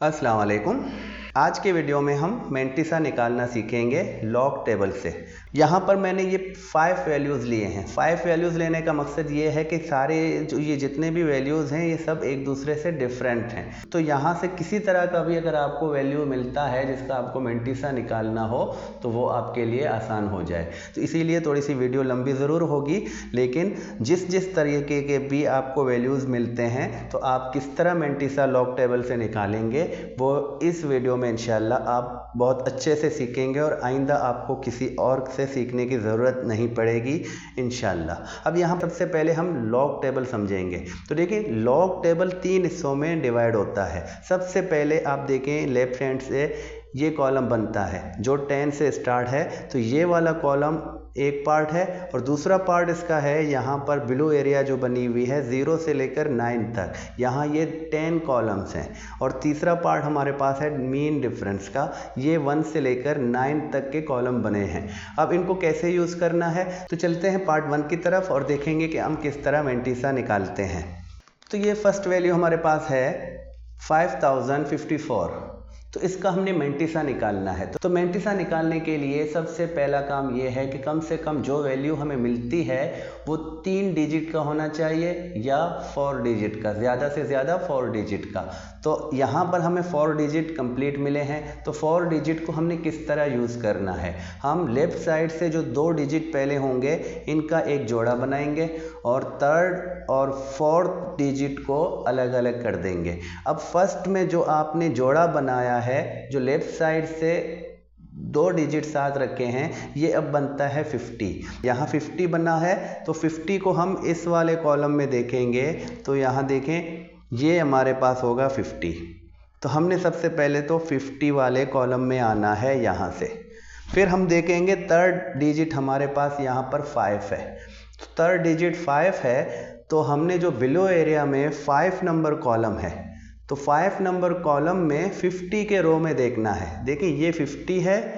अस्सलाम वालेकुम। आज के वीडियो में हम मेंटिसा निकालना सीखेंगे लॉग टेबल से। यहाँ पर मैंने ये 5 वैल्यूज़ लिए हैं। 5 वैल्यूज़ लेने का मकसद ये है कि सारे जो ये जितने भी वैल्यूज़ हैं ये सब एक दूसरे से डिफरेंट हैं। तो यहाँ से किसी तरह का भी अगर आपको वैल्यू मिलता है जिसका आपको मेंटिसा निकालना हो तो वो आपके लिए आसान हो जाए। तो इसीलिए थोड़ी सी वीडियो लंबी ज़रूर होगी, लेकिन जिस जिस तरीके के भी आपको वैल्यूज़ मिलते हैं तो आप किस तरह मेंटिसा लॉग टेबल से निकालेंगे वो इस वीडियो में इंशाल्लाह आप बहुत अच्छे से सीखेंगे और आइंदा आपको किसी और से सीखने की ज़रूरत नहीं पड़ेगी इंशाल्लाह। अब यहाँ सबसे पहले हम लॉग टेबल समझेंगे। तो देखिए, लॉग टेबल 3 हिस्सों में डिवाइड होता है। सबसे पहले आप देखें लेफ्ट हैंड से ये कॉलम बनता है जो 10 से स्टार्ट है। तो ये वाला कॉलम एक पार्ट है और दूसरा पार्ट इसका है यहाँ पर ब्लू एरिया जो बनी हुई है 0 से लेकर 9 तक, यहाँ ये 10 कॉलम्स हैं। और तीसरा पार्ट हमारे पास है मीन डिफरेंस का, ये 1 से लेकर 9 तक के कॉलम बने हैं। अब इनको कैसे यूज़ करना है, तो चलते हैं पार्ट 1 की तरफ और देखेंगे कि हम किस तरह मेंटिसा निकालते हैं। तो ये फर्स्ट वैल्यू हमारे पास है 5054। तो इसका हमने मेंटिसा निकालना है। तो मेंटिसा निकालने के लिए सबसे पहला काम ये है कि कम से कम जो वैल्यू हमें मिलती है वो 3 डिजिट का होना चाहिए या 4 डिजिट का, ज़्यादा से ज़्यादा 4 डिजिट का। तो यहाँ पर हमें 4 डिजिट कंप्लीट मिले हैं। तो 4 डिजिट को हमने किस तरह यूज़ करना है, हम लेफ़्ट साइड से जो 2 डिजिट पहले होंगे इनका एक जोड़ा बनाएंगे और थर्ड और फोर्थ डिजिट को अलग अलग कर देंगे। अब फर्स्ट में जो आपने जोड़ा बनाया है, जो लेफ्ट साइड से 2 डिजिट साथ रखे हैं, ये अब बनता है 50। यहाँ 50 बना है तो 50 को हम इस वाले कॉलम में देखेंगे तो यहाँ देखें ये हमारे पास होगा 50। तो हमने सबसे पहले तो 50 वाले कॉलम में आना है यहाँ से। फिर हम देखेंगे थर्ड डिजिट हमारे पास यहाँ पर 5 है। थर्ड डिजिट 5 है तो हमने जो बिलो एरिया में 5 नंबर कॉलम है तो 5 नंबर कॉलम में 50 के रो में देखना है। देखिए ये 50 है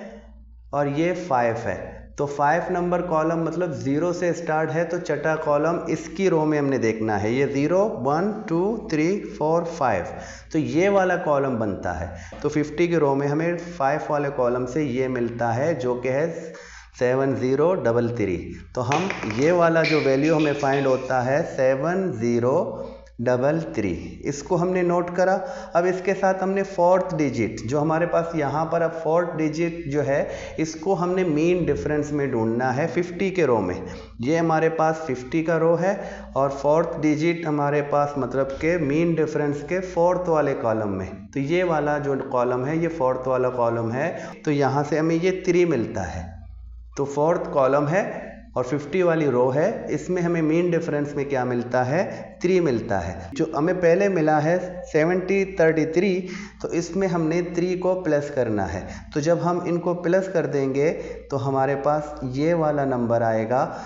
और ये 5 है। तो 5 नंबर कॉलम मतलब 0 से स्टार्ट है तो छठा कॉलम इसकी रो में हमने देखना है। ये 0 1 2 3 4 5, तो ये वाला कॉलम बनता है। तो 50 के रो में हमें 5 वाले कॉलम से ये मिलता है जो कि है 7033। तो हम ये वाला जो वैल्यू हमें फाइंड होता है 7033, इसको हमने नोट करा। अब इसके साथ हमने फोर्थ डिजिट जो हमारे पास यहाँ पर, अब फोर्थ डिजिट जो है इसको हमने मीन डिफरेंस में ढूंढना है 50 के रो में। ये हमारे पास 50 का रो है और फोर्थ डिजिट हमारे पास मतलब के मीन डिफरेंस के फोर्थ वाले कॉलम में। तो ये वाला जो कॉलम है ये फोर्थ वाला कॉलम है। तो यहाँ से हमें ये 3 मिलता है। तो फोर्थ कॉलम है और 50 वाली रो है, इसमें हमें मीन डिफरेंस में क्या मिलता है, 3 मिलता है। जो हमें पहले मिला है 7033, तो इसमें हमने 3 को प्लस करना है। तो जब हम इनको प्लस कर देंगे तो हमारे पास ये वाला नंबर आएगा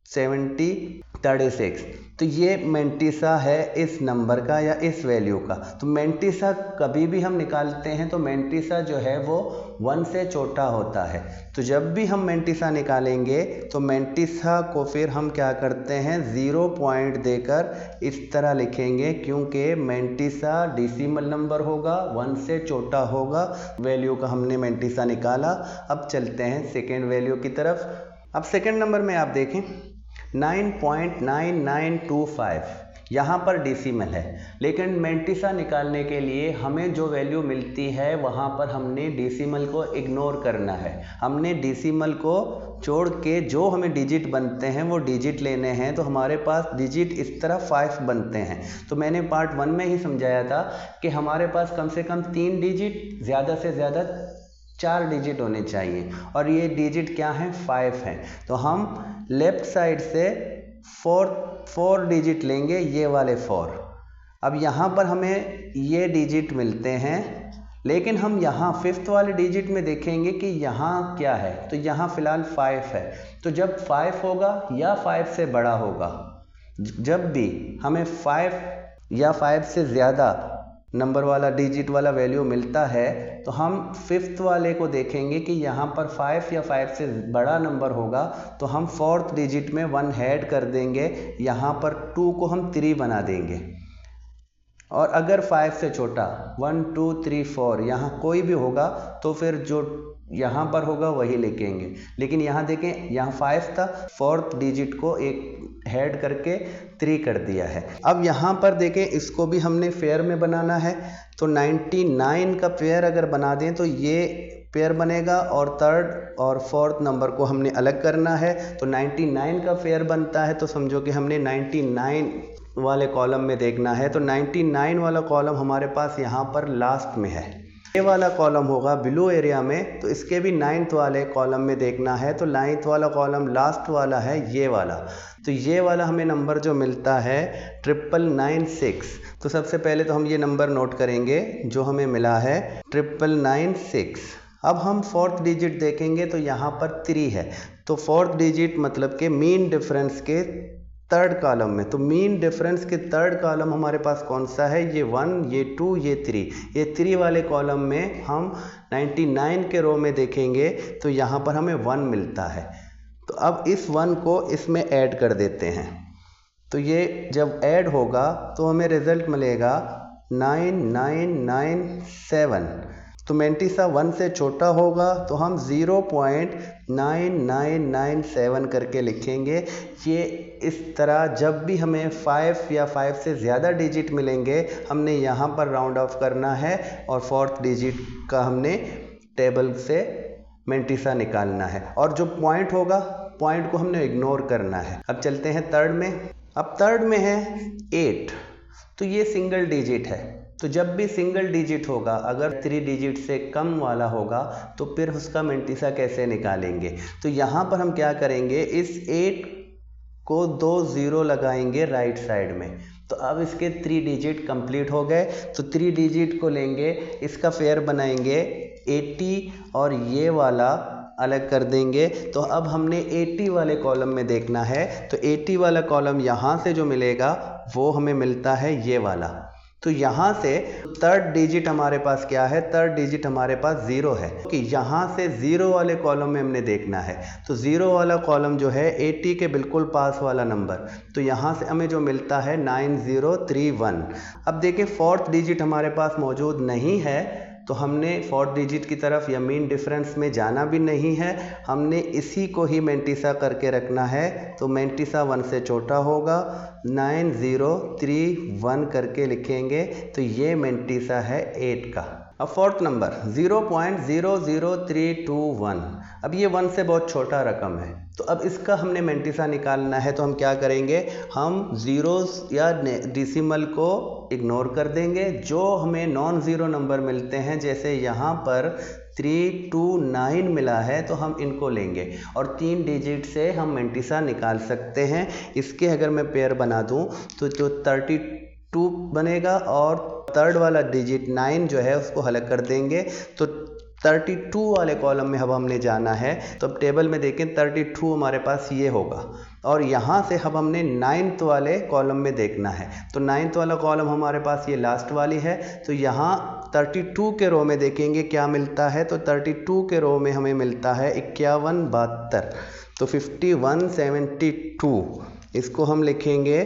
7036। तो ये मेंटिसा है इस नंबर का या इस वैल्यू का। तो मेंटिसा कभी भी हम निकालते हैं तो मेंटिसा जो है वो 1 से छोटा होता है। तो जब भी हम मेंटिसा निकालेंगे तो मेंटिसा को फिर हम क्या करते हैं 0 पॉइंट देकर इस तरह लिखेंगे, क्योंकि मेंटिसा डेसिमल नंबर होगा, 1 से छोटा होगा। वैल्यू का हमने मेंटिसा निकाला। अब चलते हैं सेकेंड वैल्यू की तरफ। अब सेकेंड नंबर में आप देखें 9.9925, यहाँ पर डेसिमल है, लेकिन मेंटिसा निकालने के लिए हमें जो वैल्यू मिलती है वहाँ पर हमने डेसिमल को इग्नोर करना है। हमने डेसिमल को छोड़ के जो हमें डिजिट बनते हैं वो डिजिट लेने हैं। तो हमारे पास डिजिट इस तरह 5 बनते हैं। तो मैंने पार्ट 1 में ही समझाया था कि हमारे पास कम से कम 3 डिजिट, ज़्यादा से ज़्यादा 4 डिजिट होने चाहिए और ये डिजिट क्या है, 5 हैं। तो हम लेफ्ट साइड से 4 डिजिट लेंगे, ये वाले 4। अब यहाँ पर हमें ये डिजिट मिलते हैं, लेकिन हम यहाँ 5th वाले डिजिट में देखेंगे कि यहाँ क्या है। तो यहाँ फ़िलहाल 5 है। तो जब 5 होगा या 5 से बड़ा होगा, जब भी हमें 5 या 5 से ज़्यादा नंबर वाला डिजिट वाला वैल्यू मिलता है तो हम 5th वाले को देखेंगे कि यहाँ पर 5 या 5 से बड़ा नंबर होगा तो हम 4th डिजिट में 1 ऐड कर देंगे, यहाँ पर 2 को हम 3 बना देंगे। और अगर 5 से छोटा 1 2 3 4 यहाँ कोई भी होगा तो फिर जो यहाँ पर होगा वही लिखेंगे। लेकिन यहाँ देखें, यहाँ 5 था, 4th डिजिट को एक हेड करके 3 कर दिया है। अब यहाँ पर देखें, इसको भी हमने पेयर में बनाना है। तो 99 का पेयर अगर बना दें तो ये पेयर बनेगा और 3rd और 4th नंबर को हमने अलग करना है। तो 99 का पेयर बनता है तो समझो कि हमने 99 वाले कॉलम में देखना है। तो 99 वाला कॉलम हमारे पास यहाँ पर लास्ट में है। ये वाला कॉलम होगा ब्लू एरिया में, तो इसके भी 9th वाले कॉलम में देखना है। तो 9th वाला कॉलम लास्ट वाला है ये वाला। तो ये वाला हमें नंबर जो मिलता है 9996। तो सबसे पहले तो हम ये नंबर नोट करेंगे जो हमें मिला है 9996। अब हम 4th डिजिट देखेंगे तो यहाँ पर 3 है। तो 4th डिजिट मतलब के मीन डिफरेंस के 3rd कॉलम में। तो मीन डिफरेंस के 3rd कॉलम हमारे पास कौन सा है? ये 1, ये 2, ये 3। ये 3 वाले कॉलम में हम 99 के रो में देखेंगे तो यहाँ पर हमें 1 मिलता है। तो अब इस 1 को इसमें ऐड कर देते हैं। तो ये जब ऐड होगा तो हमें रिजल्ट मिलेगा 9997। तो मेंटिसा 1 से छोटा होगा तो हम 0.9997 करके लिखेंगे। ये इस तरह जब भी हमें 5 या 5 से ज़्यादा डिजिट मिलेंगे हमने यहाँ पर राउंड ऑफ करना है और 4th डिजिट का हमने टेबल से मेंटिसा निकालना है। और जो पॉइंट होगा, पॉइंट को हमने इग्नोर करना है। अब चलते हैं 3rd में। अब 3rd में है 8। तो ये सिंगल डिजिट है। तो जब भी सिंगल डिजिट होगा, अगर 3 डिजिट से कम वाला होगा तो फिर उसका मेंटिसा कैसे निकालेंगे? तो यहाँ पर हम क्या करेंगे, इस 8 को 2 0 लगाएंगे राइट साइड में। तो अब इसके 3 डिजिट कंप्लीट हो गए। तो 3 डिजिट को लेंगे, इसका पेयर बनाएंगे 80 और ये वाला अलग कर देंगे। तो अब हमने 80 वाले कॉलम में देखना है। तो 80 वाला कॉलम यहाँ से जो मिलेगा वो हमें मिलता है ये वाला। तो यहाँ से 3rd डिजिट हमारे पास क्या है? 3rd डिजिट हमारे पास 0 है कि यहाँ से 0 वाले कॉलम में हमने देखना है। तो 0 वाला कॉलम जो है 80 के बिल्कुल पास वाला नंबर। तो यहाँ से हमें जो मिलता है 9031। अब देखिए 4th डिजिट हमारे पास मौजूद नहीं है तो हमने 4th डिजिट की तरफ या मीन डिफरेंस में जाना भी नहीं है। हमने इसी को ही मेंटिसा करके रखना है। तो मेंटिसा 1 से छोटा होगा, 9031 करके लिखेंगे। तो ये मेंटिसा है 8 का। अब 4th नंबर 0.00321। अब ये 1 से बहुत छोटा रकम है तो अब इसका हमने मेंटिसा निकालना है। तो हम क्या करेंगे, हम ज़ीरोस या डेसिमल को इग्नोर कर देंगे। जो हमें नॉन ज़ीरो नंबर मिलते हैं, जैसे यहाँ पर 329 मिला है, तो हम इनको लेंगे और 3 डिजिट से हम मेंटिसा निकाल सकते हैं। इसके अगर मैं पेयर बना दूँ तो जो 32 बनेगा और 3rd वाला डिजिट 9 जो है उसको अलग कर देंगे। तो 32 वाले कॉलम में अब हमने जाना है। तो अब टेबल में देखें 32 हमारे पास ये होगा और यहाँ से अब हमने 9th वाले कॉलम में देखना है। तो 9th वाला कॉलम हमारे पास ये लास्ट वाली है। तो यहाँ 32 के रो में देखेंगे क्या मिलता है। तो 32 के रो में हमें मिलता है 5172। तो 5172 इसको हम लिखेंगे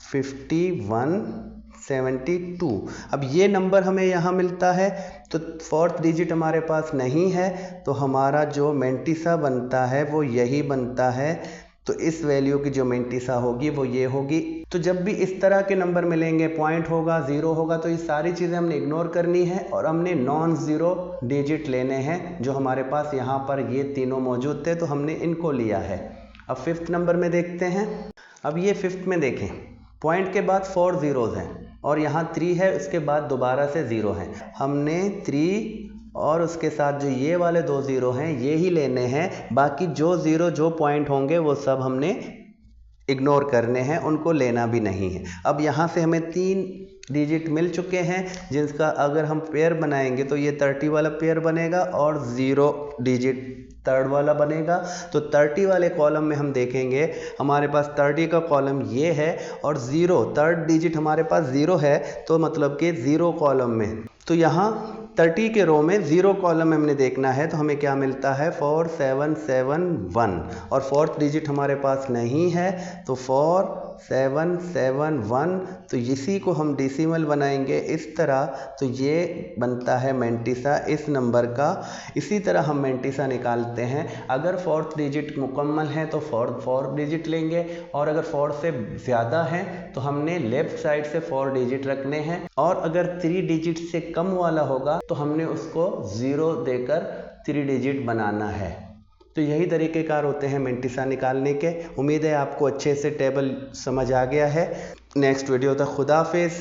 5172। अब ये नंबर हमें यहाँ मिलता है। तो 4th डिजिट हमारे पास नहीं है तो हमारा जो मेंटिसा बनता है वो यही बनता है। तो इस वैल्यू की जो मेंटिसा होगी वो ये होगी। तो जब भी इस तरह के नंबर मिलेंगे, पॉइंट होगा, ज़ीरो होगा, तो ये सारी चीज़ें हमने इग्नोर करनी है और हमने नॉन ज़ीरो डिजिट लेने हैं। जो हमारे पास यहाँ पर ये तीनों मौजूद थे तो हमने इनको लिया है। अब 5th नंबर में देखते हैं। अब ये 5th में देखें, पॉइंट के बाद 4 ज़ीरोज़ हैं और यहाँ 3 है, उसके बाद दोबारा से 0 हैं। हमने 3 और उसके साथ जो ये वाले 2 ज़ीरो हैं ये ही लेने हैं। बाकी जो ज़ीरो जो पॉइंट होंगे वो सब हमने इग्नोर करने हैं, उनको लेना भी नहीं है। अब यहाँ से हमें 3 डिजिट मिल चुके हैं जिसका अगर हम पेयर बनाएंगे तो ये 30 वाला पेयर बनेगा और 0 डिजिट 3rd वाला बनेगा। तो 30 वाले कॉलम में हम देखेंगे हमारे पास 30 का कॉलम ये है और 0 3rd डिजिट हमारे पास 0 है। तो मतलब कि 0 कॉलम में, तो यहाँ 30 के रो में 0 कॉलम में हमने देखना है। तो हमें क्या मिलता है 4771 और 4th डिजिट हमारे पास नहीं है तो 4 4771, तो इसी को हम डेसिमल बनाएंगे इस तरह, तो ये बनता है मेंटिसा इस नंबर का। इसी तरह हम मेंटिसा निकालते हैं। अगर फोर्थ डिजिट मुकम्मल है तो फोर डिजिट लेंगे, और अगर 4 से ज़्यादा है तो हमने लेफ्ट साइड से 4 डिजिट रखने हैं, और अगर 3 डिजिट से कम वाला होगा तो हमने उसको 0 देकर 3 डिजिट बनाना है। तो यही तरीक़ेकार होते हैं मेंटिसा निकालने के। उम्मीद है आपको अच्छे से टेबल समझ आ गया है। नेक्स्ट वीडियो तक खुदा हाफिज़।